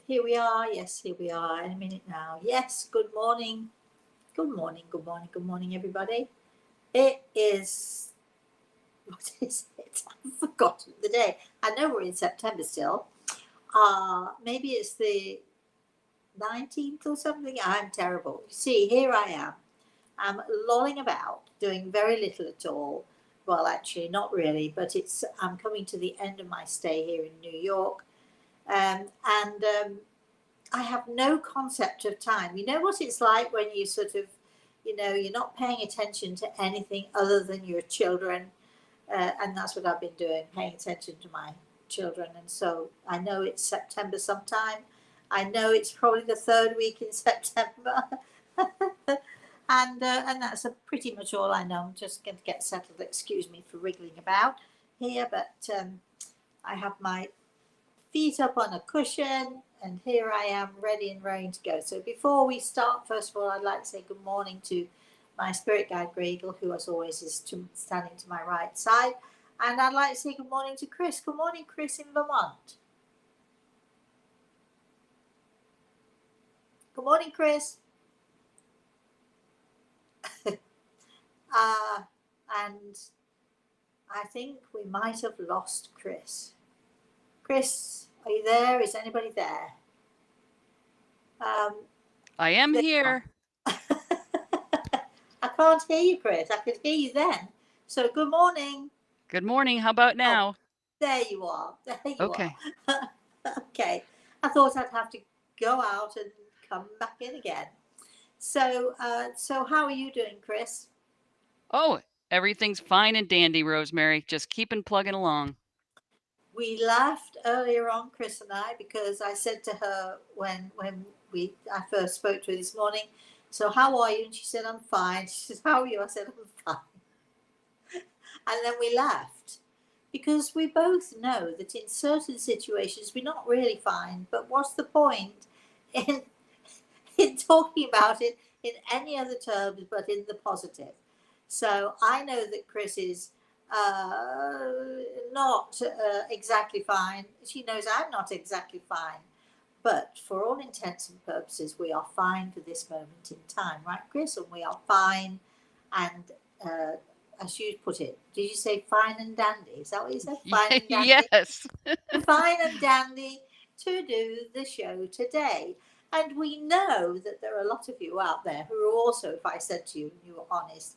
Here we are. Yes, here we are in a minute now. Yes, good morning. Good morning, good morning, good morning, everybody. It is, what is it? I've forgotten the day. I know we're in September still. Maybe it's the 19th or something. I'm terrible. See, here I am. I'm lolling about, doing very little at all. Well, actually, not really, but I'm coming to the end of my stay here in New York. And I have no concept of time. You know what it's like when you sort of, you're not paying attention to anything other than your children. And that's what I've been doing, paying attention to my children. And so I know it's September sometime. I know it's probably the third week in September. And that's pretty much all I know. I'm just going to get settled. Excuse me for wriggling about here, but I have my feet up on a cushion, and here I am ready and raring to go. So before we start, first of all, I'd like to say good morning to my spirit guide Gregel, who as always is standing to my right side. And I'd like to say good morning to Chris. Good morning, Chris in Vermont. Good morning, Chris. And I think we might have lost Chris. Chris, are you there? Is anybody there? I am here. I can't hear you, Chris. I could hear you then. So good morning. Good morning. How about now? Oh, there you are. There you Okay. are. Okay. I thought I'd have to go out and come back in again. So how are you doing, Chris? Oh, everything's fine and dandy, Rosemary. Just keeping plugging along. We laughed earlier on, Chris and I, because I said to her when I first spoke to her this morning, so how are you? And she said, I'm fine. She said, how are you? I said, I'm fine. And then we laughed because we both know that in certain situations we're not really fine, but what's the point in talking about it in any other terms but in the positive? So I know that Chris is not exactly fine. She knows I'm not exactly fine. But for all intents and purposes, we are fine for this moment in time, right, Chris? And we are fine. And as you put it, did you say fine and dandy? Is that what you said? Fine and dandy? Yes. Fine and dandy to do the show today. And we know that there are a lot of you out there who are also, if I said to you and you were honest,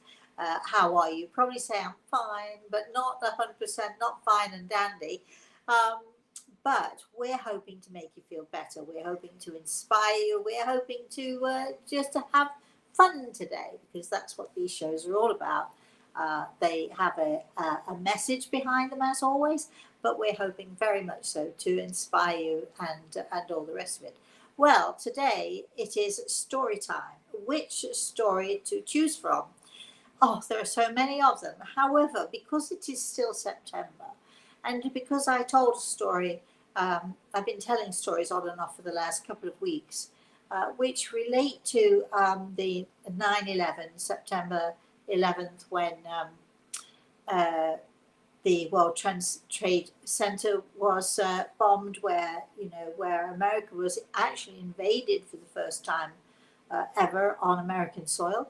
how are you? Probably say I'm fine, but not 100%, not fine and dandy. But we're hoping to make you feel better. We're hoping to inspire you. We're hoping to just to have fun today, because that's what these shows are all about. They have a message behind them, as always, but we're hoping very much so to inspire you and all the rest of it. Well, today it is story time. Which story to choose from? Oh, there are so many of them. However, because it is still September, and because I told a story, I've been telling stories on and off for the last couple of weeks, which relate to the 9/11, September 11th, when the World Trade Center was bombed, where America was actually invaded for the first time ever on American soil.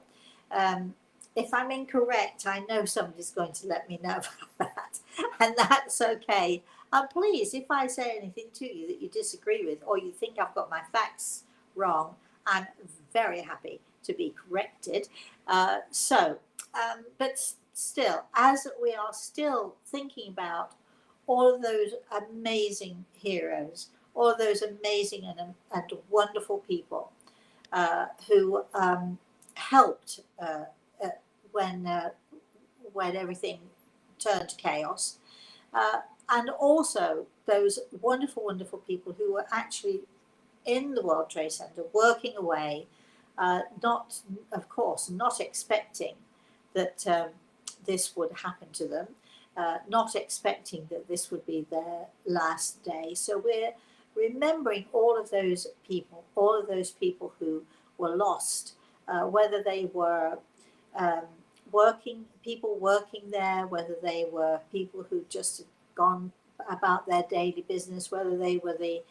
If I'm incorrect, I know somebody's going to let me know about that, and that's okay. Please, if I say anything to you that you disagree with, or you think I've got my facts wrong, I'm very happy to be corrected. But still, as we are still thinking about all of those amazing heroes, all of those amazing and wonderful people who helped when everything turned to chaos, and also those wonderful, wonderful people who were actually in the World Trade Center working away, not, of course, not expecting that this would happen to them, not expecting that this would be their last day. So we're remembering all of those people who were lost, whether they were people working there, whether they were people who just had gone about their daily business, whether they were the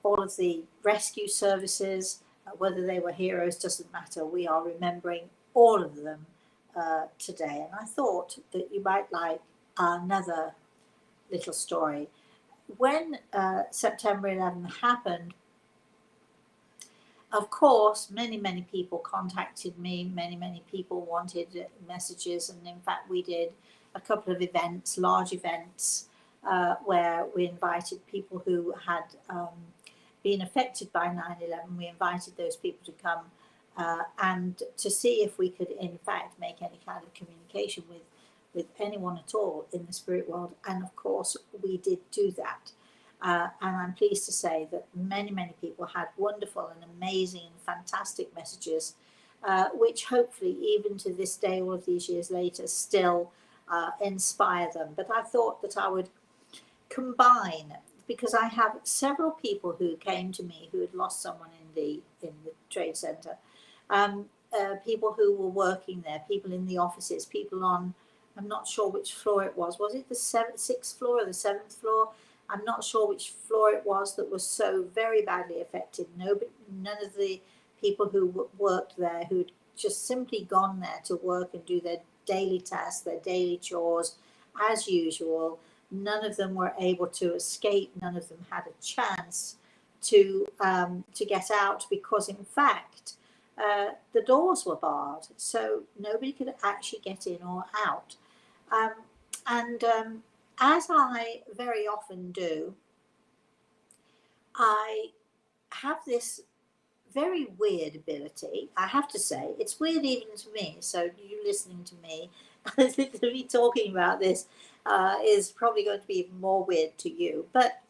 all of the rescue services, whether they were heroes doesn't matter. We are remembering all of them today. And I thought that you might like another little story. When September 11 happened, of course, many people contacted me. Many people wanted messages, and in fact, we did a couple of events, large events, where we invited people who had been affected by 9/11. We invited those people to come and to see if we could, in fact, make any kind of communication with anyone at all in the spirit world. And of course, we did do that. And I'm pleased to say that many people had wonderful and amazing and fantastic messages, which hopefully, even to this day, all of these years later, still inspire them. But I thought that I would combine, because I have several people who came to me who had lost someone in the trade center, people who were working there, people in the offices, people on, I'm not sure which floor it was. Was it the sixth floor or the seventh floor? I'm not sure which floor it was that was so very badly affected. None of the people who worked there, who'd just simply gone there to work and do their daily tasks, their daily chores as usual, none of them were able to escape. None of them had a chance to get out, because in fact the doors were barred, so nobody could actually get in or out. And as I very often do, I have this very weird ability. I have to say, it's weird even to me. So you listening to me, to be talking about this is probably going to be even more weird to you. But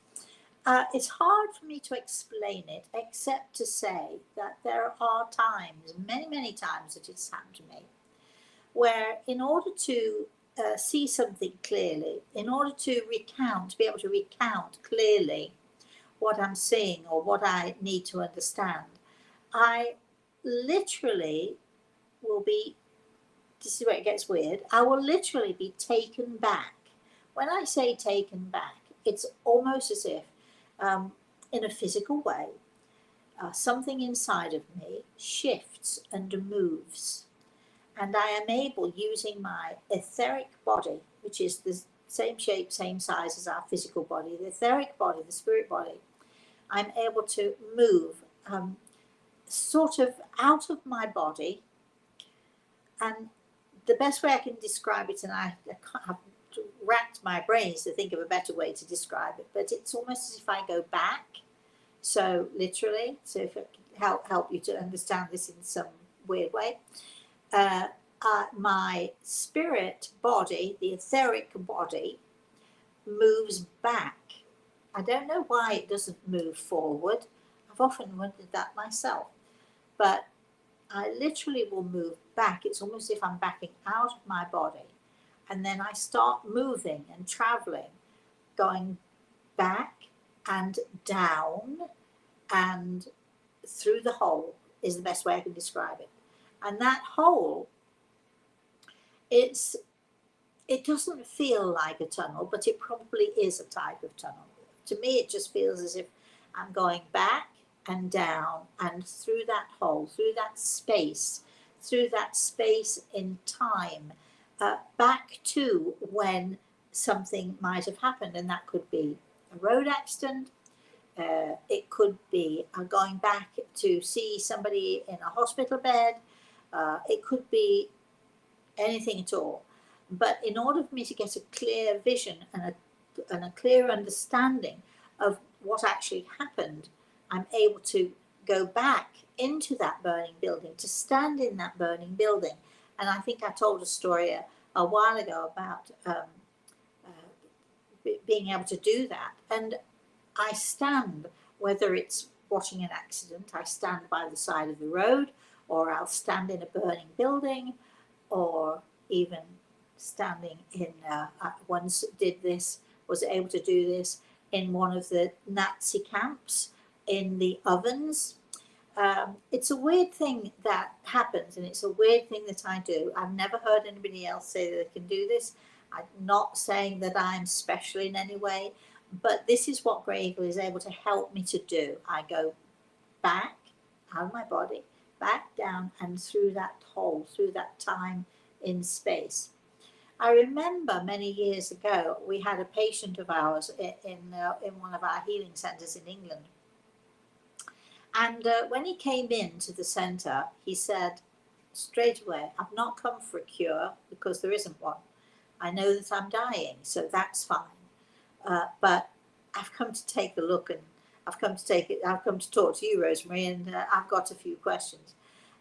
it's hard for me to explain it, except to say that there are times, many times that it's happened to me, where in order to see something clearly, in order to be able to recount clearly what I'm seeing or what I need to understand, I literally will be, this is where it gets weird, I will literally be taken back. When I say taken back, it's almost as if, in a physical way, something inside of me shifts and moves. And I am able, using my etheric body, which is the same shape, same size as our physical body, the etheric body, the spirit body, I'm able to move sort of out of my body. And the best way I can describe it, and I have racked my brains to think of a better way to describe it, but it's almost as if I go back. So literally, so if it can help you to understand this in some weird way, my spirit body, the etheric body, moves back. I don't know why it doesn't move forward. I've often wondered that myself. But I literally will move back. It's almost as if I'm backing out of my body. And then I start moving and traveling, going back and down and through the hole is the best way I can describe it. And that hole, it doesn't feel like a tunnel, but it probably is a type of tunnel. To me, it just feels as if I'm going back and down and through that hole, through that space in time, back to when something might have happened. And that could be a road accident. It could be going back to see somebody in a hospital bed. It could be anything at all. But in order for me to get a clear vision and a clear understanding of what actually happened, I'm able to go back into that burning building, to stand in that burning building. And I think I told a story a while ago about being able to do that. And I stand, whether it's watching an accident, I stand by the side of the road, or I'll stand in a burning building, or even standing in, I once did this, was able to do this in one of the Nazi camps, in the ovens. It's a weird thing that happens, and it's a weird thing that I do. I've never heard anybody else say that they can do this. I'm not saying that I'm special in any way, But this is what Grey Eagle is able to help me to do. I go back out of my body, back down and through that hole, through that time in space. I remember many years ago, we had a patient of ours in one of our healing centres in England. And when he came into the centre, he said straight away, I've not come for a cure because there isn't one. I know that I'm dying, so that's fine. But I've come to take a look, and I've come to talk to you, Rosemary, and I've got a few questions.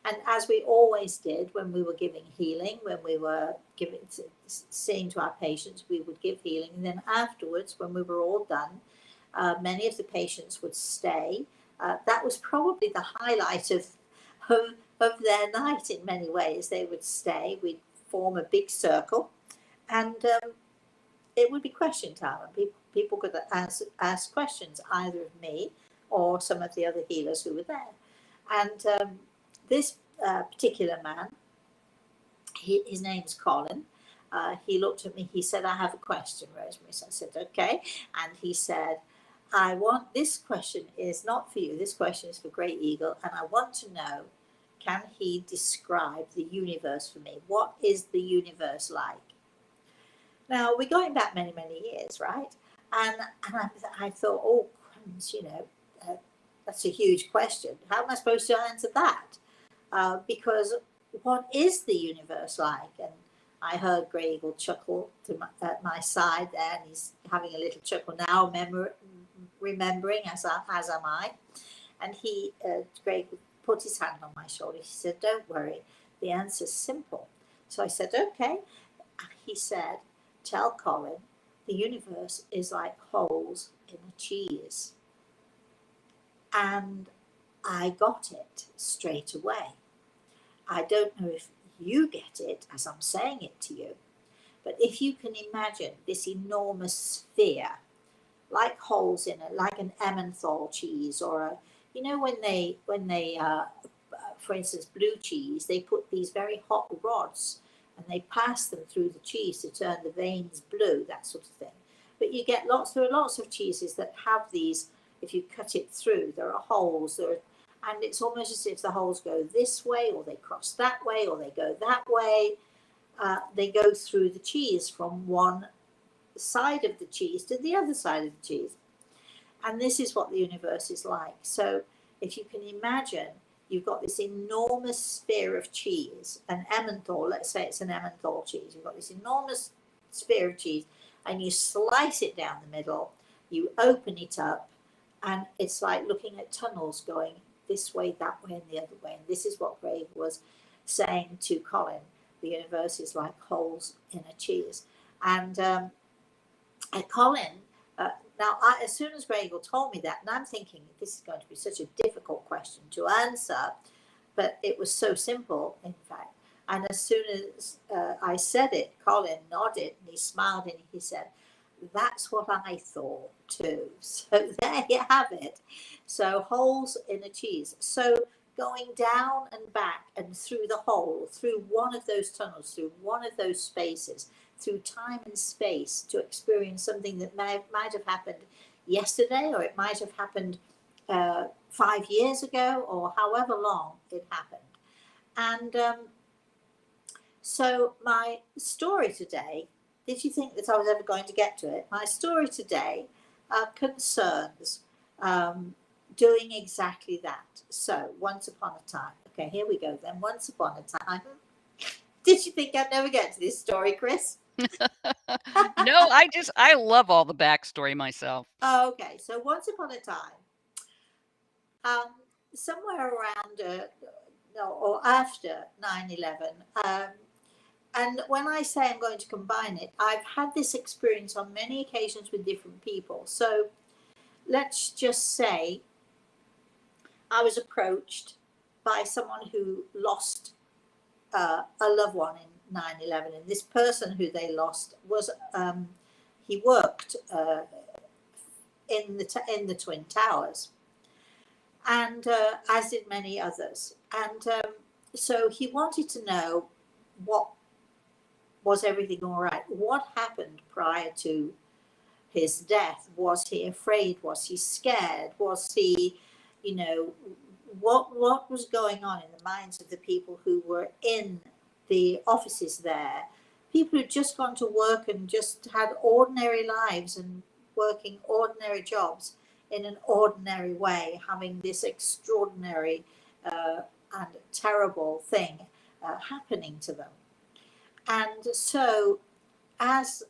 And as we always did when we were giving healing, when we were seeing to our patients, we would give healing. And then afterwards, when we were all done, many of the patients would stay. That was probably the highlight of their night in many ways. They would stay. We'd form a big circle, and it would be question time, and people could ask questions either of me or some of the other healers who were there. And this particular man, his name's Colin. He looked at me. He said, "I have a question, Rosemary." So I said, "Okay." And he said, this question is not for you. This question is for Grey Eagle, and I want to know, can he describe the universe for me? What is the universe like? Now, we're going back many, many years, right? And I thought, oh, crumbs, that's a huge question. How am I supposed to answer that? Because what is the universe like? And I heard Grey Eagle chuckle at my side there, and he's having a little chuckle now, remembering, as am I. And Grey Eagle put his hand on my shoulder. He said, "Don't worry, the answer's simple." So I said, "Okay." He said, "Tell Colin, the universe is like holes in a cheese." And I got it straight away. I don't know if you get it as I'm saying it to you, but if you can imagine this enormous sphere, like holes in it, like an Emmenthal cheese, or when they for instance, blue cheese, they put these very hot rods and they pass them through the cheese to turn the veins blue, that sort of thing. But there are lots of cheeses that have these. If you cut it through, there are holes, and it's almost as if the holes go this way, or they cross that way, or they go that way. They go through the cheese from one side of the cheese to the other side of the cheese. And this is what the universe is like. So if you can imagine, you've got this enormous sphere of cheese, an Emmenthal, let's say it's an Emmenthal cheese. You've got this enormous sphere of cheese, and you slice it down the middle, you open it up, and it's like looking at tunnels going this way, that way, and the other way. And this is what Greg was saying to Colin. The universe is like holes in a cheese. And Colin, now, as soon as Greg told me that, and I'm thinking, this is going to be such a difficult question to answer, but it was so simple, in fact. And as soon as I said it, Colin nodded and he smiled and he said, "That's what I thought too." So there you have it. So holes in a cheese. So going down and back and through the hole, through one of those tunnels, through one of those spaces, through time and space, to experience something that might have happened yesterday, or it might have happened 5 years ago, or however long it happened. And so my story today, did you think that I was ever going to get to it? My story today concerns doing exactly that. So once upon a time, okay, here we go then. Once upon a time. Did you think I'd never get to this story, Chris? No, I love all the backstory myself. Okay, so once upon a time, somewhere around or after 9/11, and when I say I'm going to combine it, I've had this experience on many occasions with different people. So let's just say I was approached by someone who lost a loved one in 9/11, and this person who they lost was he worked in the Twin Towers, and as did many others. And so he wanted to know, what was everything all right? What happened prior to his death? Was he afraid? Was he scared? Was he, you know, what was going on in the minds of the people who were in the offices there? People who'd just gone to work and just had ordinary lives and working ordinary jobs in an ordinary way, having this extraordinary and terrible thing happening to them. And so, as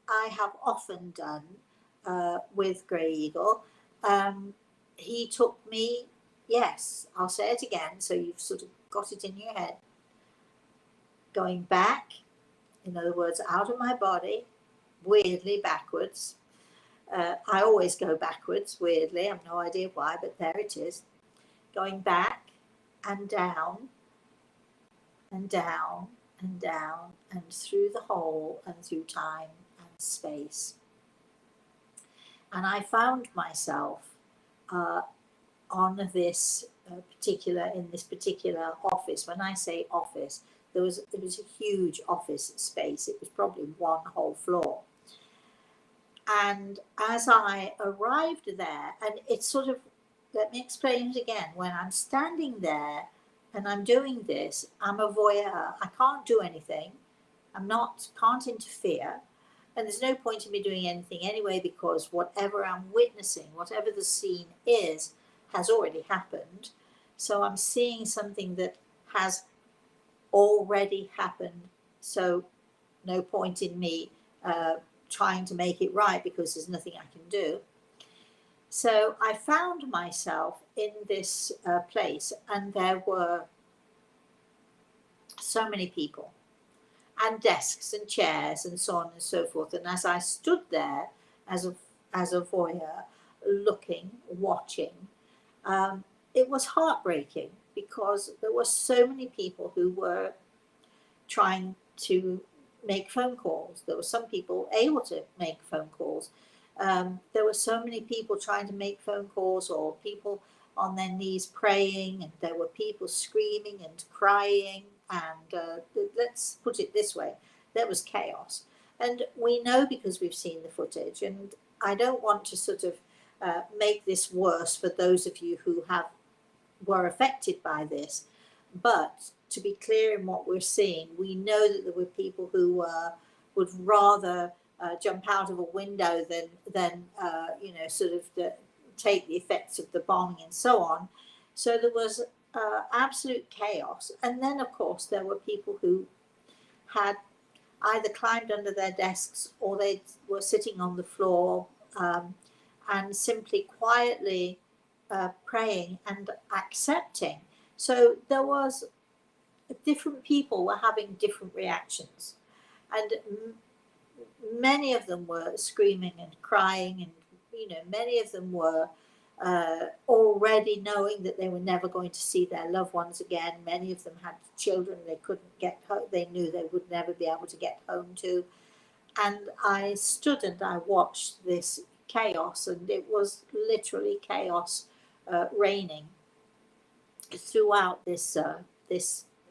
I have often done with Grey Eagle, he took me, yes, I'll say it again, so you've sort of got it in your head, going back, in other words, out of my body, weirdly backwards. I always go backwards, weirdly, I have no idea why, but there it is. Going back and down and down and down and through the hole and through time and space. And I found myself on this in this particular office. When I say office, it was a huge office space. It was probably one whole floor. And as I arrived there, and it's sort of, let me explain it again. When I'm standing there and I'm doing this, I'm a voyeur. I can't do anything. Can't interfere. And there's no point in me doing anything anyway, because whatever I'm witnessing, whatever the scene is, has already happened. So I'm seeing something that has already happened. So no point in me trying to make it right, because there's nothing I can do. So I found myself in this place, and there were so many people, and desks and chairs and so on and so forth. And as I stood there as a voyeur, looking, watching, it was heartbreaking, because there were so many people who were trying to make phone calls. There were some people able to make phone calls. There were so many people trying to make phone calls, or people on their knees praying, and there were people screaming and crying. And let's put it this way, there was chaos. And we know, because we've seen the footage, and I don't want to sort of make this worse for those of you who were affected by this, but to be clear in what we're seeing, we know that there were people who would rather jump out of a window than sort of take the effects of the bombing and so on. So there was absolute chaos. And then, of course, there were people who had either climbed under their desks, or they were sitting on the floor and simply quietly praying and accepting. So there was different people were having different reactions, and many of them were screaming and crying, and many of them were already knowing that they were never going to see their loved ones again. Many of them had children they couldn't get home, they knew they would never be able to get home to. And I stood and I watched this chaos, and it was literally chaos reigning throughout this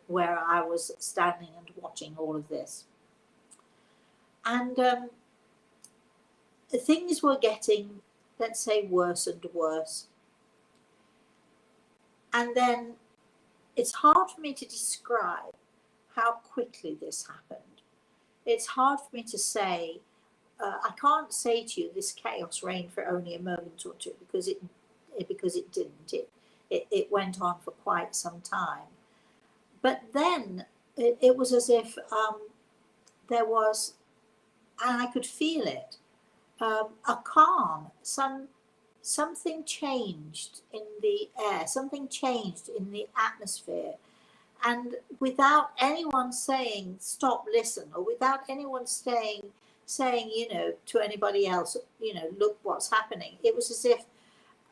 where I was standing and watching all of this. And things were getting, let's say, worse and worse. And then it's hard for me to describe how quickly this happened. It's hard for me to say, I can't say to you this chaos reigned for only a moment or two, because it didn't. It went on for quite some time. But then it was as if there was, and I could feel it, a calm. Something changed in the air. Something changed in the atmosphere. And without anyone saying, stop, listen, or without anyone saying, to anybody else, look what's happening. It was as if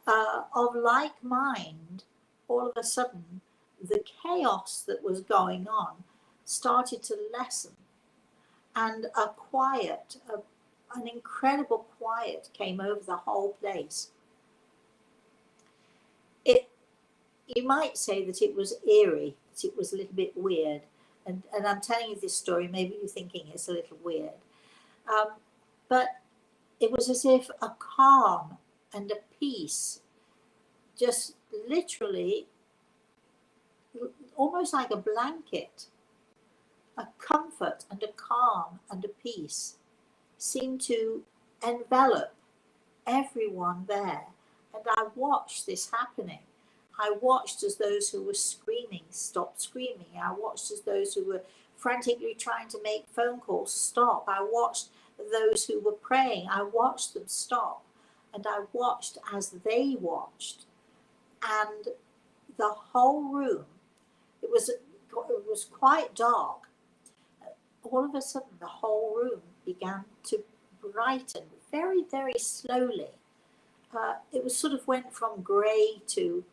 of like mind, all of a sudden, the chaos that was going on started to lessen, and a quiet, an incredible quiet came over the whole place. You might say that it was eerie, that it was a little bit weird. And I'm telling you this story, maybe you're thinking it's a little weird. But it was as if a calm and a peace, just literally almost like a blanket, a comfort and a calm and a peace seemed to envelop everyone there. And I watched this happening. I watched as those who were screaming stopped screaming. I watched as those who were frantically trying to make phone calls stop. I watched those who were praying. I watched them stop. And I watched as they watched. And the whole room, it was quite dark. All of a sudden, the whole room began to brighten very, very slowly. It was sort of went from grey to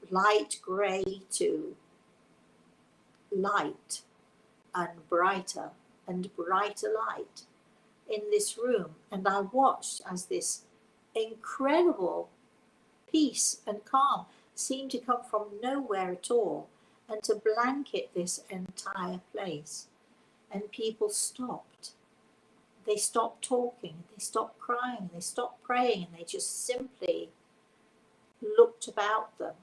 light grey to light and brighter light in this room. And I watched as this incredible peace and calm seemed to come from nowhere at all and to blanket this entire place. And people stopped. They stopped talking, they stopped crying, they stopped praying, and they just simply looked about them.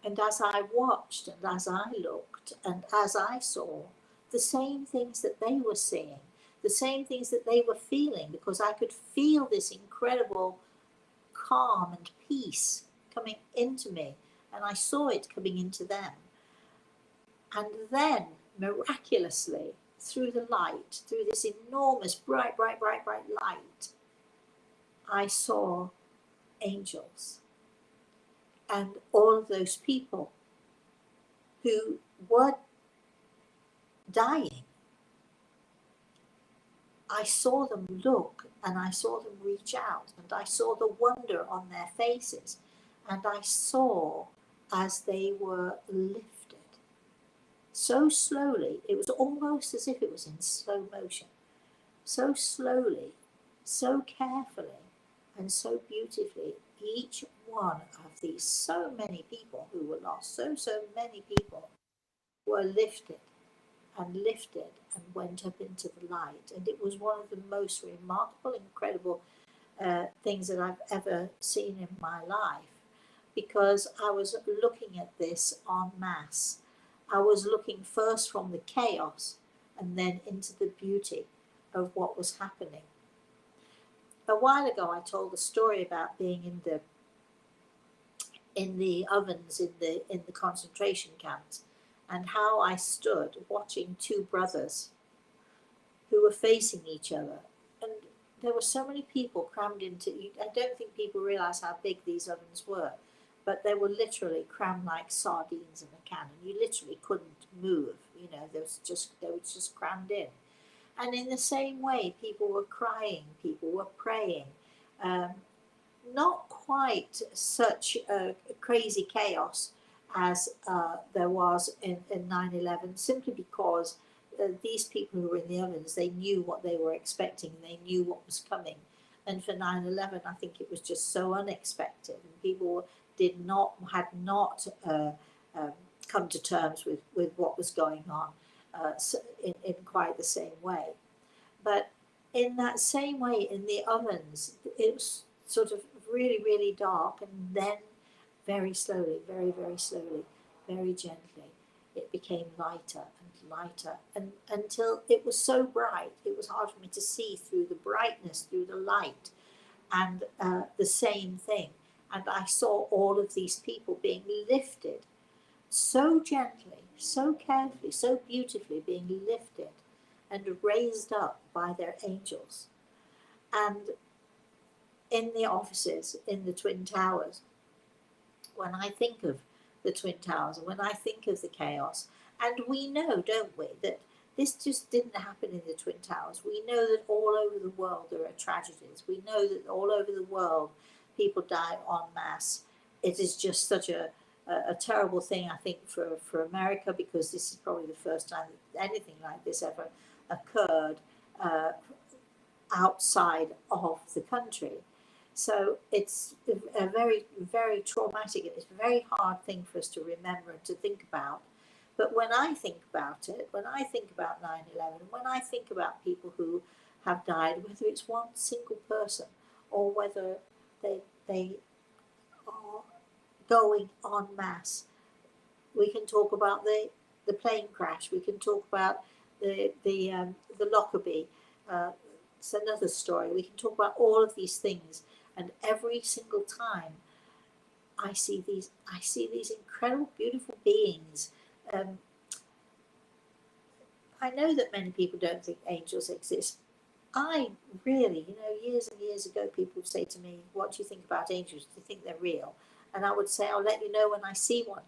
And as I watched and as I looked and as I saw the same things that they were seeing, the same things that they were feeling, because I could feel this incredible calm and peace coming into me, and I saw it coming into them. And then miraculously, through the light, through this enormous bright light, I saw angels. And all of those people who were dying, I saw them look and I saw them reach out and I saw the wonder on their faces, and I saw as they were lifted so slowly. It was almost as if it was in slow motion, so slowly, so carefully, and so beautifully. Each one of these so many people who were lost, so many people were lifted and lifted and went up into the light. And it was one of the most remarkable, incredible things that I've ever seen in my life, because I was looking at this en masse. I was looking first from the chaos and then into the beauty of what was happening. A while ago, I told a story about being in the ovens in the concentration camps, and how I stood watching two brothers who were facing each other. And there were so many people crammed into. I don't think people realize how big these ovens were, but they were literally crammed like sardines in a can, and you literally couldn't move. You know, they were just crammed in. And in the same way, people were crying, people were praying. Not quite such a crazy chaos as there was in 9/11, simply because these people who were in the ovens, they knew what they were expecting, they knew what was coming. And for 9/11, I think it was just so unexpected, and people had not come to terms with what was going on in quite the same way. But in that same way, in the ovens, it was sort of really, really dark, and then very slowly, very, very slowly, very gently, it became lighter and lighter, and until it was so bright, it was hard for me to see through the brightness, through the light, and the same thing. And I saw all of these people being lifted so gently, so carefully, so beautifully, being lifted and raised up by their angels. And in the offices, in the Twin Towers, when I think of the Twin Towers, when I think of the chaos, and we know, don't we, that this just didn't happen in the Twin Towers. We know that all over the world there are tragedies. We know that all over the world people die en masse. It is just such a terrible thing, I think, for America, because this is probably the first time that anything like this ever occurred outside of the country. So it's a very, very traumatic, it's a very hard thing for us to remember and to think about. But when I think about it, when I think about 9/11, when I think about people who have died, whether it's one single person or whether they are going en masse. We can talk about the plane crash. We can talk about the Lockerbie. It's another story. We can talk about all of these things, and every single time I see these incredible, beautiful beings. Um, I know that many people don't think angels exist. I really, years and years ago, people would say to me, "What do you think about angels? Do you think they're real?" And I would say, "I'll let you know when I see one."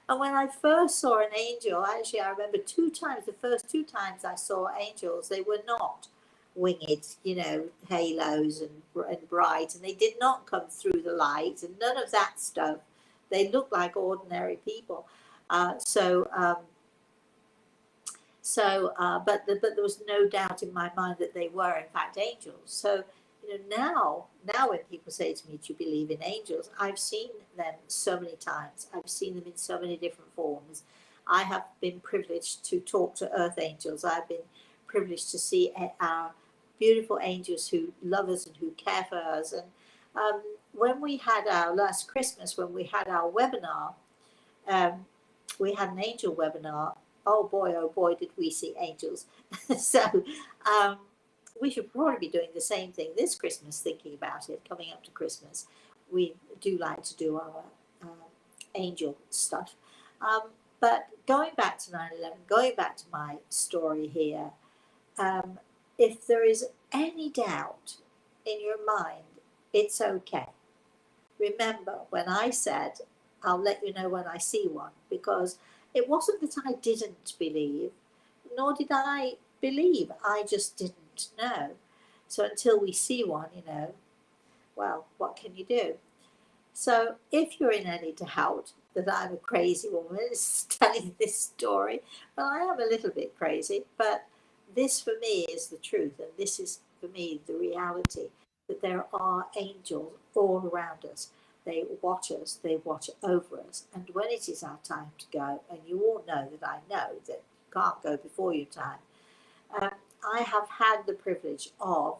And when I first saw an angel, actually, I remember two times, the first two times I saw angels, they were not winged, halos and bright, and they did not come through the light and none of that stuff. They looked like ordinary people. But there was no doubt in my mind that they were in fact angels. So now when people say to me, "Do you believe in angels?" I've seen them so many times. I've seen them in so many different forms. I have been privileged to talk to earth angels. I've been privileged to see our beautiful angels who love us and who care for us. And when we had our last Christmas, when we had our webinar, um, we had an angel webinar. Oh boy, did we see angels. So um, we should probably be doing the same thing this Christmas, thinking about it, coming up to Christmas. We do like to do our angel stuff. But going back to 9/11, going back to my story here, um, if there is any doubt in your mind, it's okay. Remember when I said, "I'll let you know when I see one," because it wasn't that I didn't believe, nor did I believe, I just didn't know. So until we see one, well, what can you do? So if you're in any doubt that I'm a crazy woman telling this story, well, I am a little bit crazy, but this for me is the truth, and this is for me the reality, that there are angels all around us. They watch us, they watch over us, and when it is our time to go, and you all know that I know that you can't go before your time, um, I have had the privilege of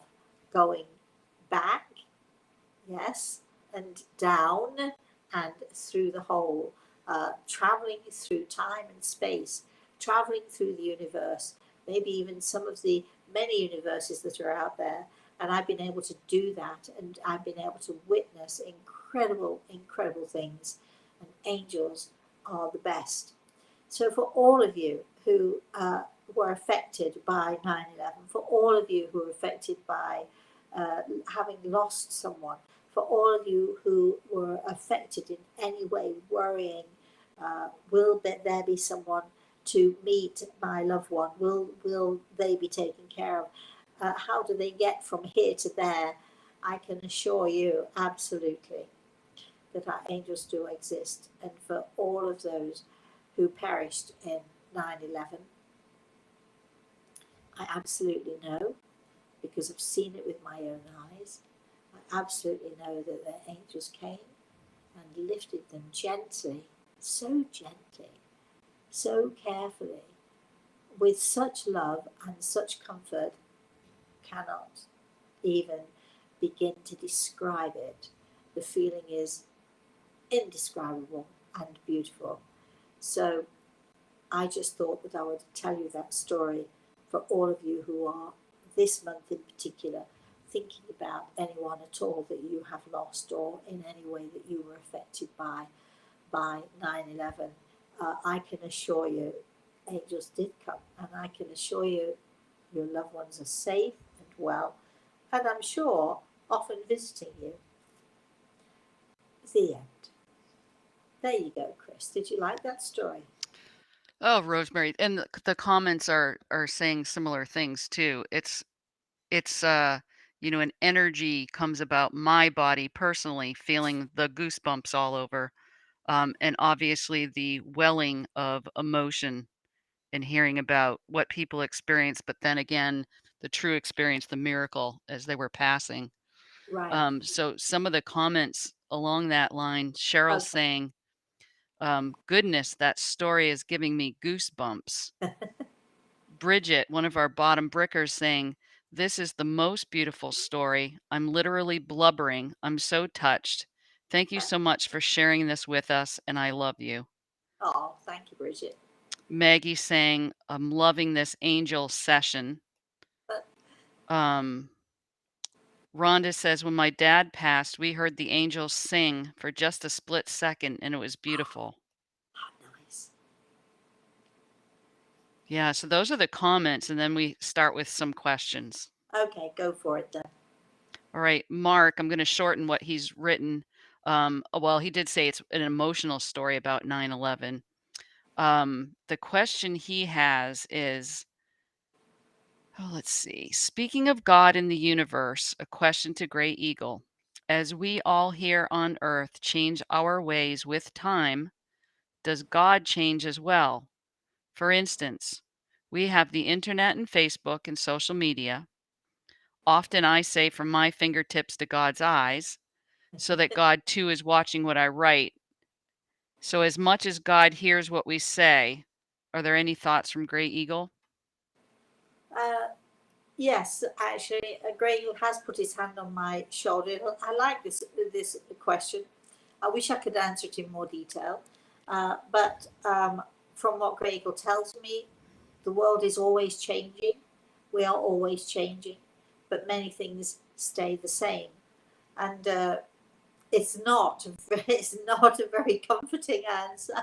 going back, yes, and down and through the whole, traveling through time and space, traveling through the universe, maybe even some of the many universes that are out there. And I've been able to do that, and I've been able to witness incredible, incredible things. And angels are the best. So, for all of you who were affected by 9/11, for all of you who were affected by having lost someone, for all of you who were affected in any way, worrying, will there be someone to meet my loved one? Will they be taken care of? How do they get from here to there? I can assure you, absolutely, that our angels do exist. And for all of those who perished in 9/11, I absolutely know, because I've seen it with my own eyes. I absolutely know that the angels came and lifted them gently, so carefully, with such love and such comfort, cannot even begin to describe it. The feeling is indescribable and beautiful. So I just thought that I would tell you that story for all of you who are, this month in particular, thinking about anyone at all that you have lost, or in any way that you were affected by 9/11. I can assure you, angels did come, and I can assure you, your loved ones are safe and well, and I'm sure often visiting you. The end. There you go, Chris. Did you like that story? Oh, Rosemary, and the comments are saying similar things too. It's an energy comes about my body personally, feeling the goosebumps all over, and obviously the welling of emotion and hearing about what people experience, but then again, the true experience, the miracle as they were passing. Right. So some of the comments along that line, Cheryl Okay. saying, goodness, that story is giving me goosebumps. Bridget, one of our bottom brickers, saying, "This is the most beautiful story. I'm literally blubbering. I'm so touched. Thank you so much for sharing this with us, and I love you." Oh, thank you, Bridget. Maggie saying, "I'm loving this angel session." Um, Rhonda says, "When my dad passed, we heard the angels sing for just a split second, and it was beautiful." Oh, nice. Yeah, so those are the comments, and then we start with some questions. Okay, go for it then. All right, Mark, I'm going to shorten what he's written. Well, he did say it's an emotional story about 9/11. The question he has is, oh, let's see. Speaking of God in the universe, a question to Gray Eagle. As we all here on earth change our ways with time, does God change as well? For instance, we have the internet and Facebook and social media. Often I say from my fingertips to God's eyes, so that God too is watching what I write. So, as much as God hears what we say, are there any thoughts from Gray Eagle? Yes, actually, Greg has put his hand on my shoulder. I like this question. I wish I could answer it in more detail, but from what Greg tells me, the world is always changing. We are always changing, but many things stay the same, and it's not. It's not a very comforting answer.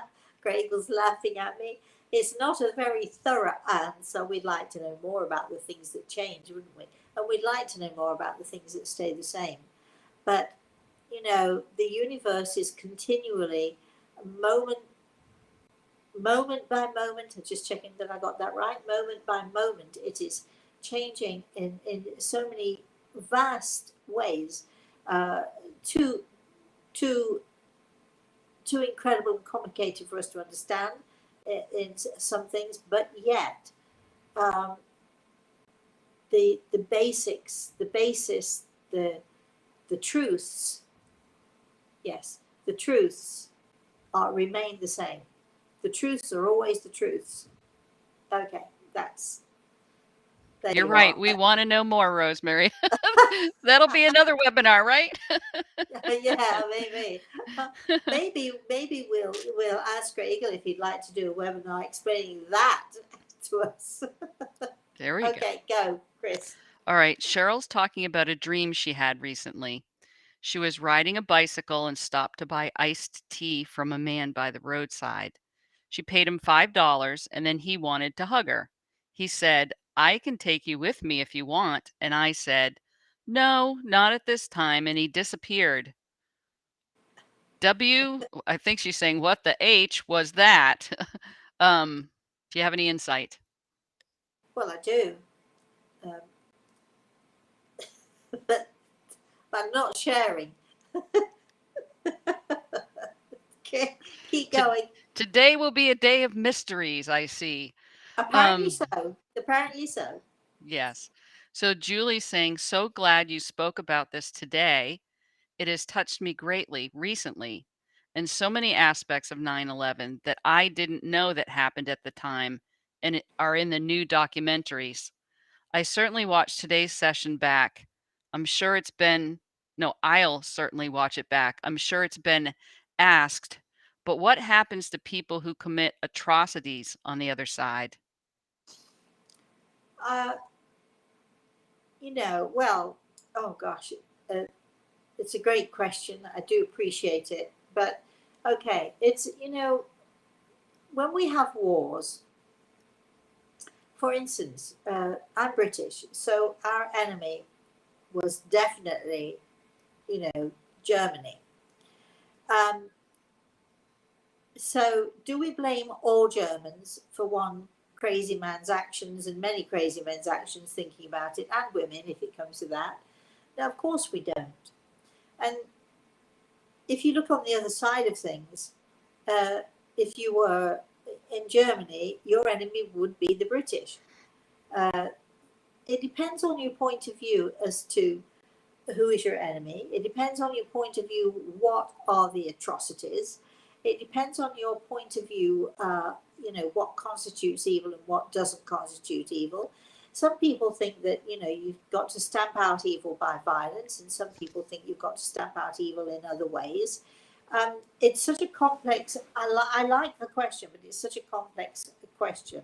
Greg was laughing at me. It's not a very thorough answer. We'd like to know more about the things that change, wouldn't we? And we'd like to know more about the things that stay the same. But, you know, the universe is continually, moment, moment by moment, I'm just checking that I got that right, moment by moment, it is changing in so many vast ways, too, too, too incredible and complicated for us to understand in some things, but yet um, the basics, the basis, the truths, yes, the truths are remain the same. The truths are always the truths. Okay, that's there. You're You right. are. We want to know more, Rosemary. That'll be another webinar, right? Yeah, maybe. Maybe we'll ask Gregor if he'd like to do a webinar explaining that to us. There we go. Okay, go, Chris. All right. Cheryl's talking about a dream she had recently. She was riding a bicycle and stopped to buy iced tea from a man by the roadside. She paid him $5 and then he wanted to hug her. He said, "I can take you with me if you want." And I said, "No, not at this time." And he disappeared. I think she's saying, "What the H was that?" Do you have any insight? Well, I do, um, but I'm not sharing. Okay, keep To, going. Today will be a day of mysteries, I see. Apparently Um, so. Apparently so. yes. So Julie's saying, "So glad you spoke about this today. It has touched me greatly recently, and so many aspects of 9/11 that I didn't know that happened at the time and are in the new documentaries. I certainly watched today's session back. I'm sure it's been, no, I'll certainly watch it back. I'm sure it's been asked, but what happens to people who commit atrocities on the other side?" Uh, well, oh gosh, uh, it's a great question. I do appreciate it, but okay, it's when we have wars. For instance, I'm British, so our enemy was definitely, Germany. Um, so, do we blame all Germans for one crazy man's actions and many crazy men's actions, thinking about it, and women if it comes to that? No, of course we don't. And if you look on the other side of things, uh, if you were in Germany, your enemy would be the British. Uh, it depends on your point of view as to who is your enemy. It depends on your point of view, what are the atrocities. It depends on your point of view, what constitutes evil and what doesn't constitute evil. Some people think that, you've got to stamp out evil by violence, and some people think you've got to stamp out evil in other ways. It's such a complex, I like the question, but it's such a complex question.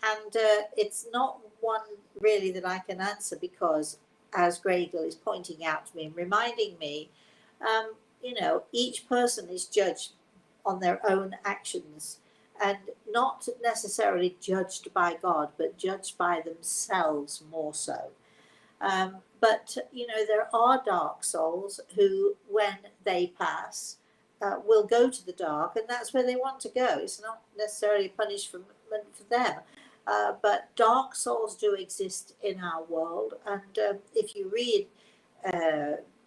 And it's not one really that I can answer because, as Gradle is pointing out to me and reminding me, each person is judged on their own actions and not necessarily judged by God, but judged by themselves more so. But there are dark souls who, when they pass, will go to the dark, and that's where they want to go. It's not necessarily punishment for them. But dark souls do exist in our world, and if you read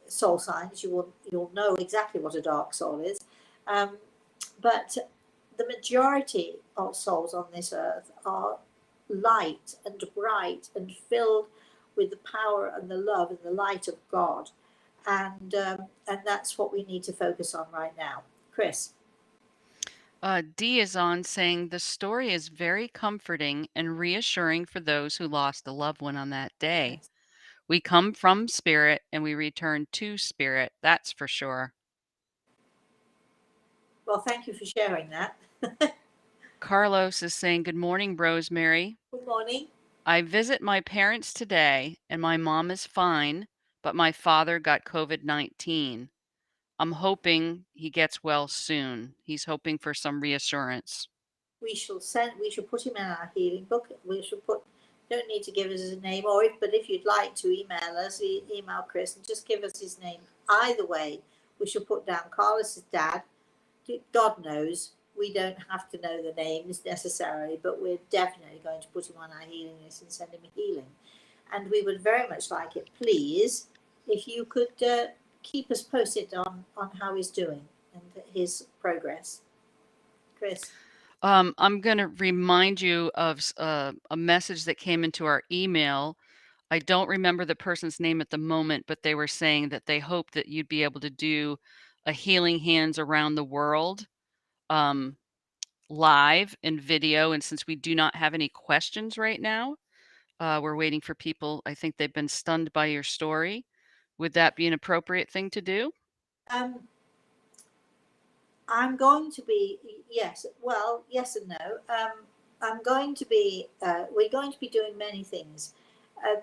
soul signs, you'll know exactly what a dark soul is. But the majority of souls on this earth are light and bright and filled with the power and the love and the light of God, and that's what we need to focus on right now. Chris. D is on saying the story is very comforting and reassuring for those who lost a loved one on that day. Yes. We come from spirit and we return to spirit, that's for sure. Well, thank you for sharing that. Carlos is saying, good morning, Rosemary. Good morning. I visit my parents today and my mom is fine, but my father got COVID-19. I'm hoping he gets well soon. He's hoping for some reassurance. We shall put him in our healing book. Don't need to give us his name, but if you'd like to email us, email Chris and just give us his name. Either way, we shall put down Carlos's dad. God knows we don't have to know the names necessarily, but we're definitely going to put him on our healing list and send him a healing. And we would very much like it, please, if you could keep us posted on how he's doing and his progress. Chris. I'm going to remind you of a message that came into our email. I don't remember the person's name at the moment, but they were saying that they hope that you'd be able to do a Healing Hands Around the World live in video. And since we do not have any questions right now, we're waiting for people. I think they've been stunned by your story. Would that be an appropriate thing to do? I'm going to be, yes, well, yes and no. I'm going to be, we're going to be doing many things.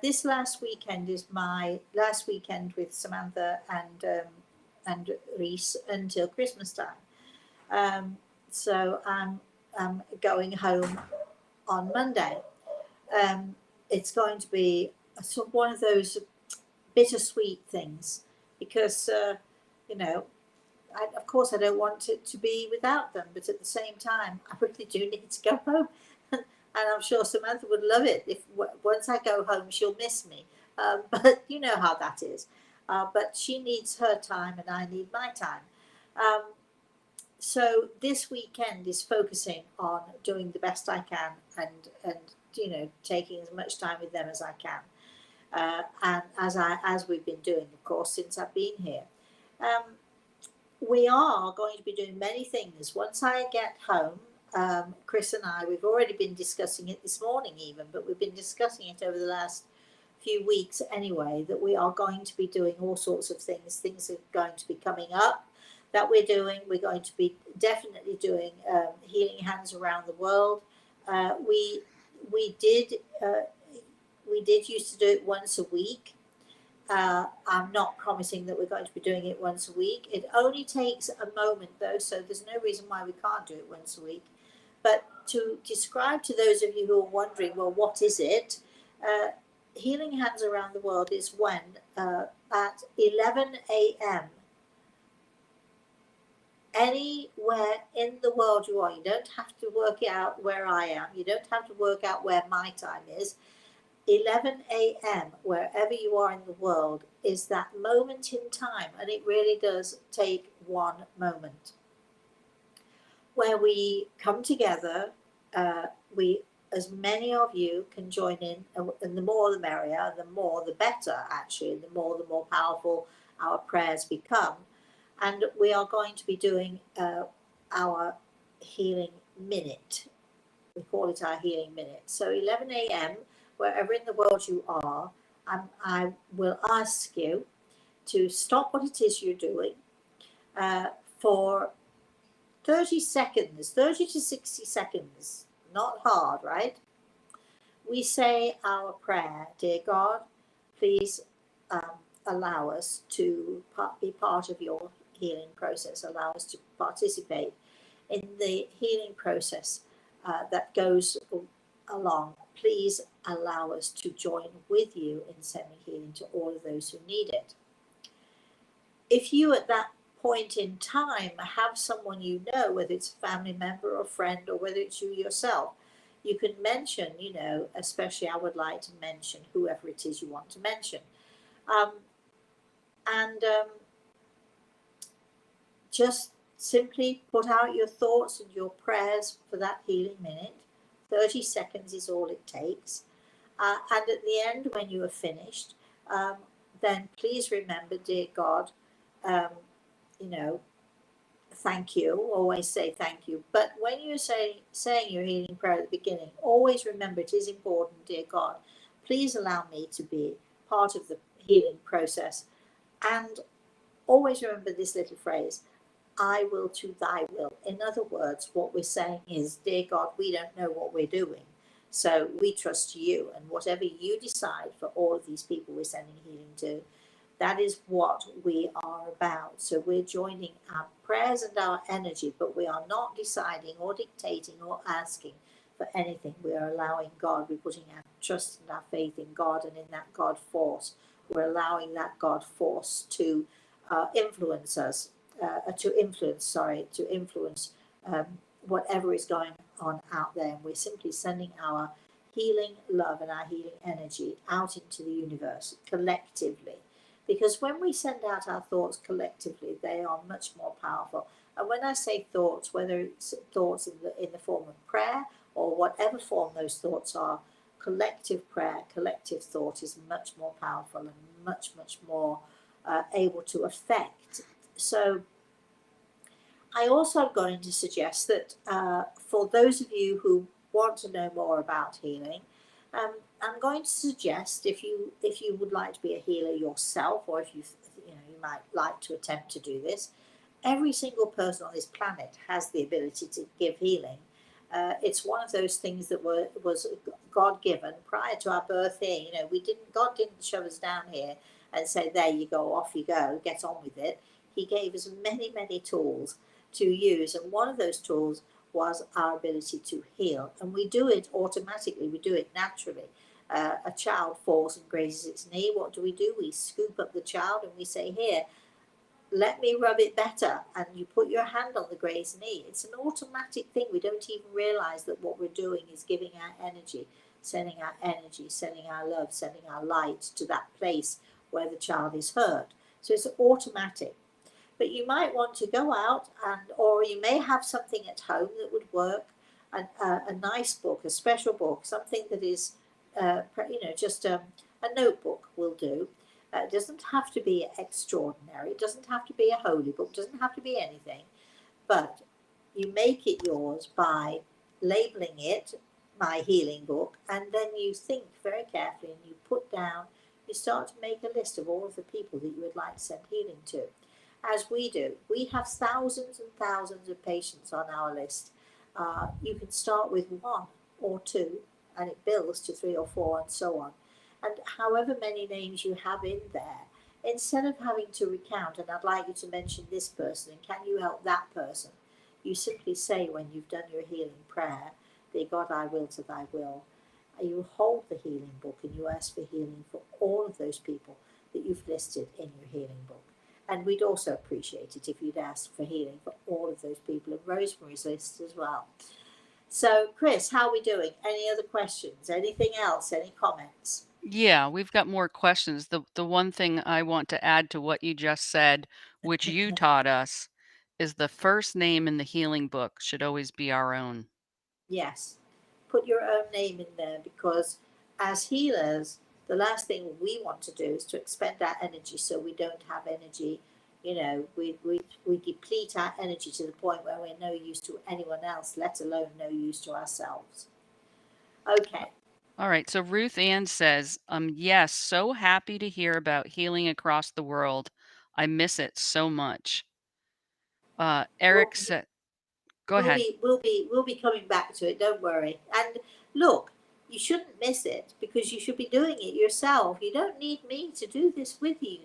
This last weekend is my last weekend with Samantha and Reese until Christmas time. So I'm going home on Monday. It's going to be one of those bittersweet things because, of course, I don't want it to be without them, but at the same time, I really do need to go home. And I'm sure Samantha would love it if once I go home, she'll miss me. But you know how that is. But she needs her time and I need my time. So this weekend is focusing on doing the best I can and taking as much time with them as I can. And as we've been doing, of course, since I've been here. We are going to be doing many things. Once I get home, Chris and we've already been discussing it this morning even, but we've been discussing it over the last few weeks anyway, that we are going to be doing all sorts of things. Things are going to be coming up that we're doing. We're going to be definitely doing Healing Hands Around the World. We did used to do it once a week. I'm not promising that we're going to be doing it once a week. It only takes a moment though, so there's no reason why we can't do it once a week. But to describe to those of you who are wondering, well, what is it? Healing Hands Around the World is when at 11 a.m. anywhere in the world you are, you don't have to work it out where I am, you don't have to work out where my time is. 11 a.m. wherever you are in the world is that moment in time, and it really does take one moment where we come together. As many of you can join in, and the more the merrier, the more the better actually, the more powerful our prayers become. And we are going to be doing our healing minute. We call it our healing minute. So 11 a.m., wherever in the world you are, I will ask you to stop what it is you're doing for 30 seconds, 30 to 60 seconds, not hard, right? We say our prayer, dear God, please allow us to be part of your healing process, allow us to participate in the healing process that goes along. Please allow us to join with you in sending healing to all of those who need it. If you at that point in time have someone you know, whether it's a family member or friend or whether it's you yourself, you can mention, especially I would like to mention whoever it is you want to mention. Um, and just simply put out your thoughts and your prayers for that healing minute. 30 seconds is all it takes. And at the end, when you are finished, then please remember, dear God, you know, thank you. Always say thank you. But when you're saying your healing prayer at the beginning, always remember it is important, dear God. Please allow me to be part of the healing process. And always remember this little phrase, I will to thy will. In other words, what we're saying is, dear God, we don't know what we're doing. So we trust you, and whatever you decide for all of these people we're sending healing to, that is what we are about. So we're joining our prayers and our energy, but we are not deciding or dictating or asking for anything. We are allowing God, we're putting our trust and our faith in God and in that God force. We're allowing that God force to influence us, to influence whatever is going on out there. And we're simply sending our healing love and our healing energy out into the universe collectively. Because when we send out our thoughts collectively, they are much more powerful. And when I say thoughts, whether it's thoughts in the form of prayer or whatever form those thoughts are, collective prayer, collective thought is much more powerful and much, much more able to affect. So I also am going to suggest that for those of you who want to know more about healing, I'm going to suggest if you would like to be a healer yourself, or if you might like to attempt to do this, every single person on this planet has the ability to give healing. It's one of those things that was God given prior to our birth here. God didn't shove us down here and say, there you go, off you go, get on with it. He gave us many, many tools to use, and one of those tools was our ability to heal, and we do it automatically, we do it naturally. A child falls and grazes its knee. What do? We scoop up the child and we say, here, let me rub it better, and you put your hand on the grazed knee. It's an automatic thing. We don't even realize that what we're doing is giving our energy, sending our love, sending our light to that place where the child is hurt. So it's automatic. But you might want to go out, or you may have something at home that would work, a nice book, a special book, something that is, just a notebook will do. It doesn't have to be extraordinary. It doesn't have to be a holy book. It doesn't have to be anything. But you make it yours by labeling it my healing book, and then you think very carefully and you start to make a list of all of the people that you would like to send healing to. As we do, we have thousands and thousands of patients on our list. You can start with one or two, and it builds to 3 or 4 and so on. And however many names you have in there, instead of having to recount, and I'd like you to mention this person, and can you help that person? You simply say, when you've done your healing prayer, dear God, I will to thy will. You hold the healing book and you ask for healing for all of those people that you've listed in your healing book. And we'd also appreciate it if you'd ask for healing for all of those people in Rosemary's list as well. So, Chris, how are we doing? Any other questions? Anything else? Any comments? Yeah, we've got more questions. The one thing I want to add to what you just said, which you taught us, is the first name in the healing book should always be our own. Yes. Put your own name in there, because as healers, the last thing we want to do is to expend our energy so we don't have energy, we deplete our energy to the point where we're no use to anyone else, let alone no use to ourselves. Okay. All right. So Ruth Ann says, yes, so happy to hear about healing across the world. I miss it so much. We'll, Eric said, go ahead. we'll be coming back to it. Don't worry. And look, you shouldn't miss it because you should be doing it yourself. You don't need me to do this with you,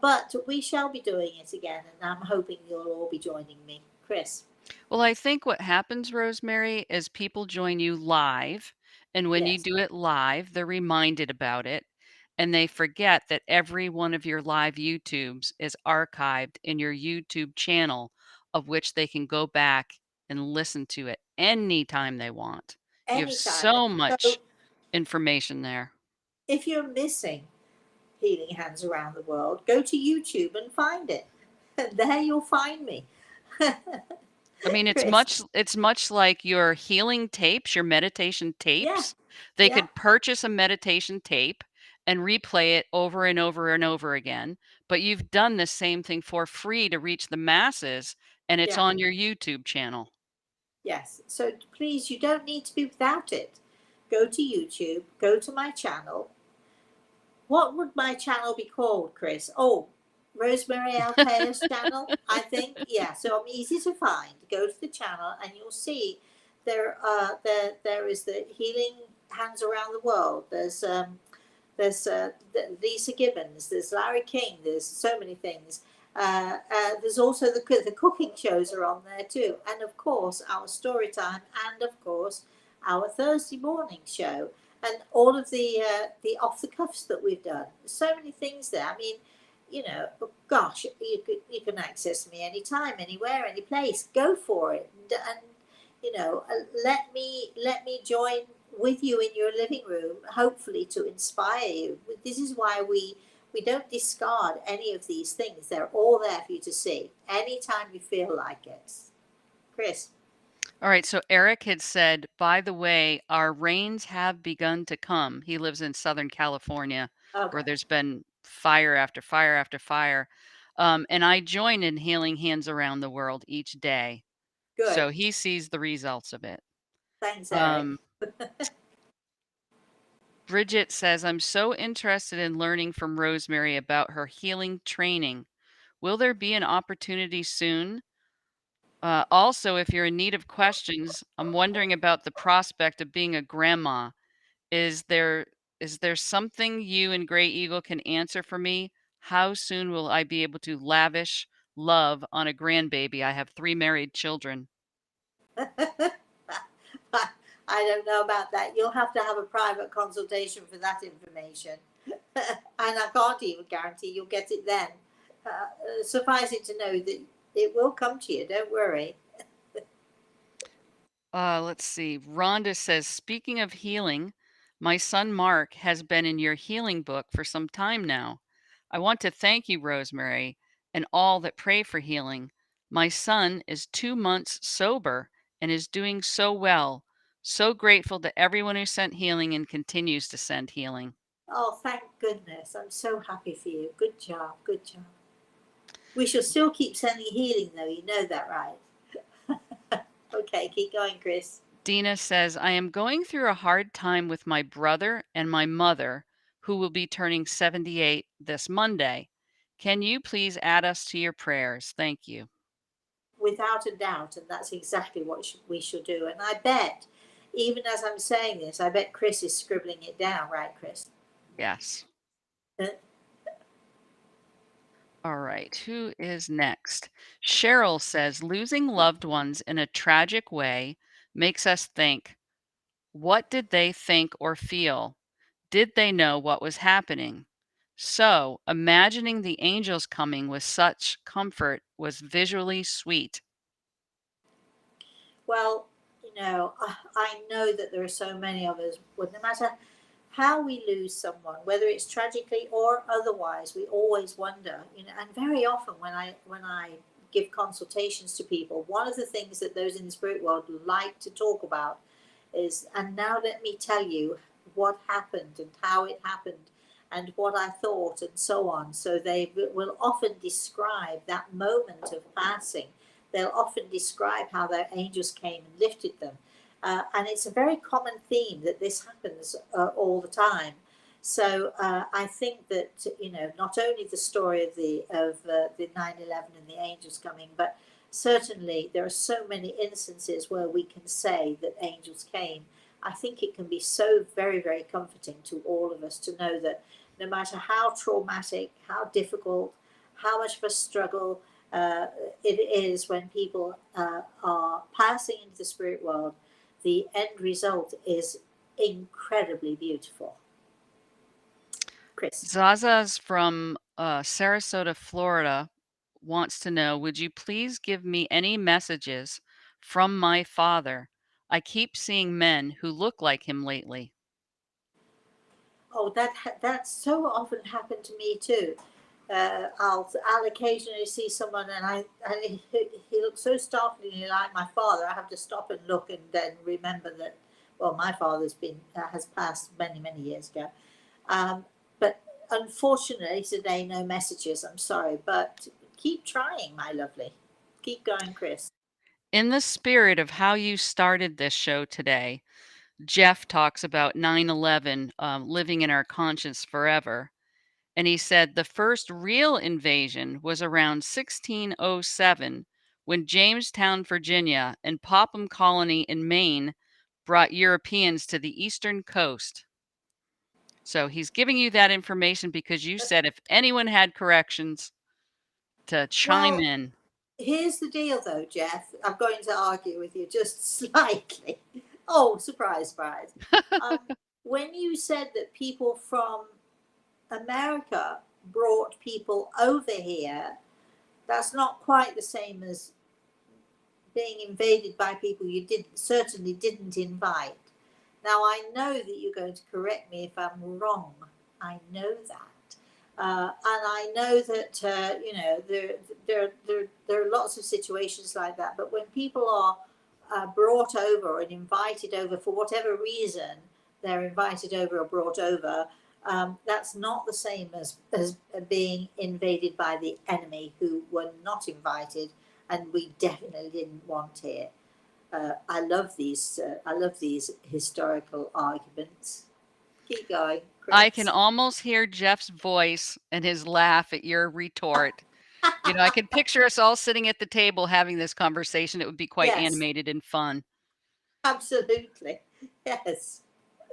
but we shall be doing it again, and I'm hoping you'll all be joining me, Chris. Well, I think what happens, Rosemary, is people join you live. And when you Yes. do it live, they're reminded about it. And they forget that every one of your live YouTubes is archived in your YouTube channel, of which they can go back and listen to it anytime they want. You have Anytime. so So much information there. if you're missing Healing Hands Around the World, go to YouTube and find it. And there you'll find me. I mean, Chris. it's much like your healing tapes, your meditation Yeah, tapes. They yeah, could purchase a meditation tape and replay it over and over and over again, but you've done the same thing for free to reach the masses, and it's yeah, on your YouTube channel. yes. So please, you don't need to be without it. Go to YouTube, go to my channel. What would my channel be called, Chris? Oh, Rosemary Altea's channel, I think. Yeah, so I'm easy to find. Go to the channel and you'll see there is the Healing Hands Around the World. There's Lisa Gibbons, there's Larry King, there's so many things. There's also the cooking shows are on there too, and of course our story time, and of course our Thursday morning show, and all of the off the cuffs that we've done. There's so many things there. I mean, gosh, you can access me anytime, anywhere, any place. Go for it, and let me join with you in your living room, hopefully to inspire you. This is why we don't discard any of these things. They're all there for you to see anytime you feel like it. Chris. All right, so Eric had said, by the way, our rains have begun to come. He lives in Southern California, where Okay, there's been fire after fire after fire. And I join in Healing Hands Around the World each day. good. So he sees the results of it. Thanks, Eric. Um, Bridget says, I'm so interested in learning from Rosemary about her healing training. Will there be an opportunity soon? Also, if you're in need of questions, I'm wondering about the prospect of being a grandma. Is there is there something you and Gray Eagle can answer for me? How soon will I be able to lavish love on a grandbaby? I have 3 married children. I don't know about that. You'll have to have a private consultation for that information. And I can't even guarantee you'll get it then. Suffice it to know that it will come to you. Don't worry. Let's see. Rhonda says, speaking of healing, my son Mark has been in your healing book for some time now. I want to thank you, Rosemary, and all that pray for healing. My son is 2 months sober and is doing so well. So grateful to everyone who sent healing and continues to send healing. Oh, thank goodness. I'm so happy for you. Good job. Good job. We shall still keep sending healing, though. You know that, right? Okay, keep going, Chris. Dina says, I am going through a hard time with my brother and my mother, who will be turning 78 this Monday. Can you please add us to your prayers? Thank you. Without a doubt, and that's exactly what we shall do. And I bet, even as I'm saying this, I bet Chris is scribbling it down, right, Chris? Yes. Uh, All right. Who is next? Cheryl says, losing loved ones in a tragic way makes us think, what did they think or feel? Did they know what was happening? So, imagining the angels coming with such comfort was visually sweet. Well, I know that there are so many of us, well, no matter how we lose someone, whether it's tragically or otherwise, we always wonder, and very often when I give consultations to people, one of the things that those in the spirit world like to talk about is, and now let me tell you what happened and how it happened. and what I thought and so on. So they will often describe that moment of passing. They'll often describe how their angels came and lifted them. And it's a very common theme that this happens all the time. So I think that, you know, not only the story of the 9/11 and the angels coming, but certainly there are so many instances where we can say that angels came. I think it can be so very, very comforting to all of us to know that no matter how traumatic, how difficult, how much of a struggle uh, it is when people are passing into the spirit world, the end result is incredibly beautiful. Chris. Zaza's from Sarasota, Florida, wants to know, would you please give me any messages from my father? I keep seeing men who look like him lately. Oh, that so often happened to me too. I'll occasionally see someone and he looks so startlingly like my father. I have to stop and look and then remember that, well, my father's been has passed many years ago. But unfortunately today no messages. I'm sorry, but keep trying, my lovely. Keep going, Chris. In the spirit of how you started this show today, Jeff talks about 9/11 living in our conscience forever. And he said the first real invasion was around 1607 when Jamestown, Virginia, and Popham Colony in Maine brought Europeans to the eastern coast. So he's giving you that information because you said if anyone had corrections to chime Well, in. here's the deal, though, Jeff. I'm going to argue with you just slightly. Oh, surprise, surprise. Um, when you said that people from America brought people over here, that's not quite the same as being invaded by people you certainly didn't invite. Now I know that you're going to correct me if I'm wrong. I know that, and I know that you know there are lots of situations like that. But when people are brought over and invited over for whatever reason, they're invited over or brought over. That's not the same as being invaded by the enemy who were not invited and we definitely didn't want here. I love these. I love these historical arguments. Keep going, I can Chris. almost hear Jeff's voice and his laugh at your retort. You know, I can picture us all sitting at the table having this conversation. It would be quite Yes, animated and fun. absolutely. Yes.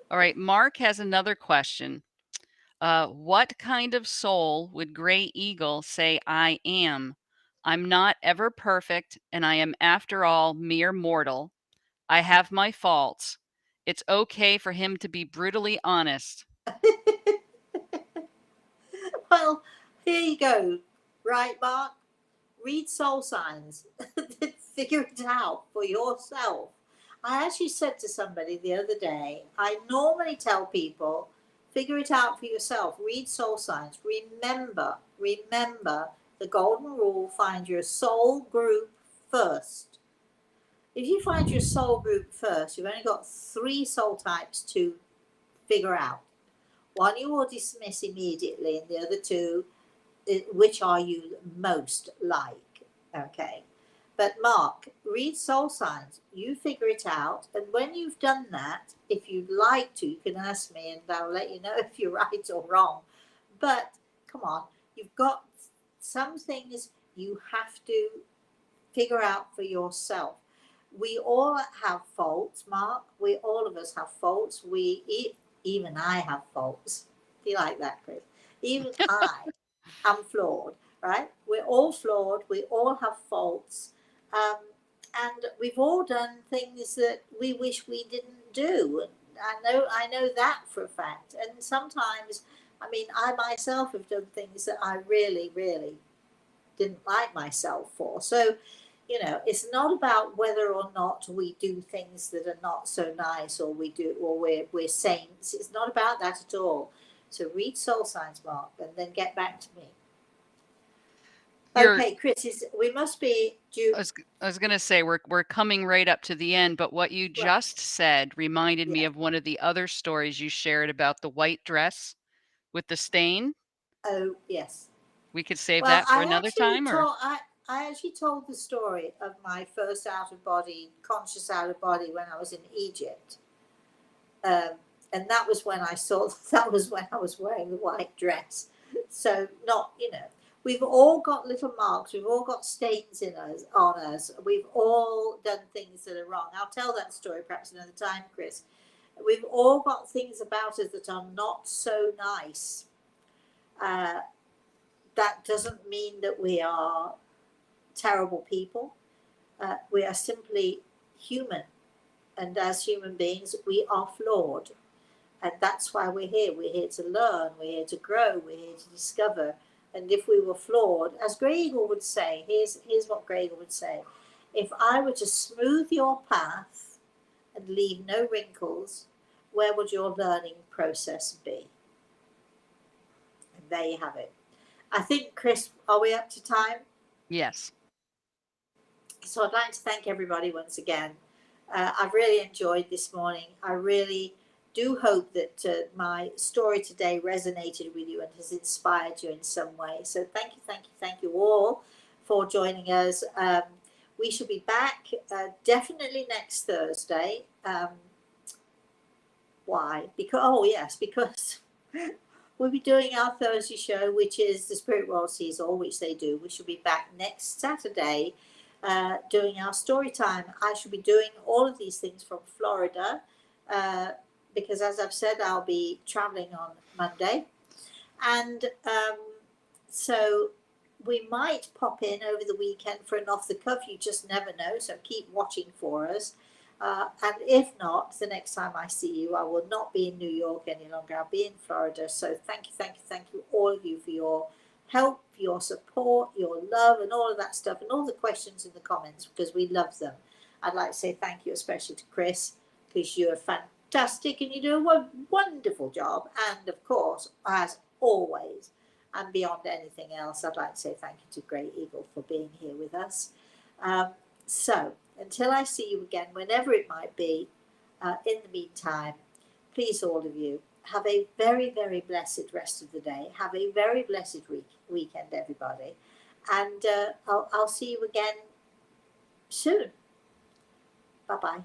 All right, Mark has another question. What kind of soul would Gray Eagle say I am? I'm not ever perfect, and I am, after all, mere mortal. I have my faults. It's okay for him to be brutally honest. Well, here you go. Right, Mark? Read soul signs. Figure it out for yourself. I actually said to somebody the other day, I normally tell people, figure it out for yourself. Read soul signs. Remember the golden rule, find your soul group first. If you find your soul group first, you've only got 3 soul types to figure out. One you will dismiss immediately, and the other two, which are you most like? Okay. But Mark, read soul signs. You figure it out. And when you've done that, if you'd like to, you can ask me and I'll let you know if you're right or wrong. But come on, you've got some things you have to figure out for yourself. We all have faults, Mark. We all of us have faults. Even I have faults. Do you like that, Chris? Even I am flawed, right? We're all flawed. We all have faults, um, and we've all done things that we wish we didn't do. And I know that for a fact. And sometimes, I mean, I myself have done things that I really didn't like myself for. So, you know, it's not about whether or not we do things that are not so nice or we do or we're saints. It's not about that at all. So read soul signs, Mark, and then get back to me. You're Okay, Chris, we must be due. I was gonna say we're coming right up to the end, but what you Right, just said reminded me yes. of one of the other stories you shared about the white dress with the stain. Oh, yes. We could save Well, that for another time, or I actually told the story of my first conscious out of body when I was in Egypt. And that was when I saw, that was when I was wearing the white dress. So not, we've all got little marks. We've all got stains on us. We've all done things that are wrong. I'll tell that story perhaps another time, Chris. We've all got things about us that are not so nice. That doesn't mean that we are terrible people. We are simply human. And as human beings, we are flawed. And that's why we're here. We're here to learn. We're here to grow. We're here to discover. And if we were flawed, as Grey Eagle would say, here's what Grey Eagle would say. If I were to smooth your path and leave no wrinkles, where would your learning process be? And there you have it. I think, Chris, are we up to time? yes. So I'd like to thank everybody once again. I've really enjoyed this morning. I really do hope that my story today resonated with you and has inspired you in some way. So thank you all for joining us. We shall be back definitely next Thursday. Why? Because we'll be doing our Thursday show, which is the Spirit World Sees All, which they do. We shall be back next Saturday doing our story time. I shall be doing all of these things from Florida because, as I've said, I'll be traveling on Monday. And so we might pop in over the weekend for an off the cuff. You just never know. So keep watching for us. And if not, the next time I see you, I will not be in New York any longer. I'll be in Florida. So thank you, all of you, for your help, your support, your love, and all of that stuff, and all the questions in the comments, because we love them. I'd like to say thank you especially to Chris, because you're fantastic and you do a wonderful job. And of course, as always, and beyond anything else, I'd like to say thank you to Grey Eagle for being here with us. So until I see you again, whenever it might be, in the meantime, please, all of you, have a very, very blessed rest of the day. Have a very blessed weekend, everybody. And I'll see you again soon. Bye-bye.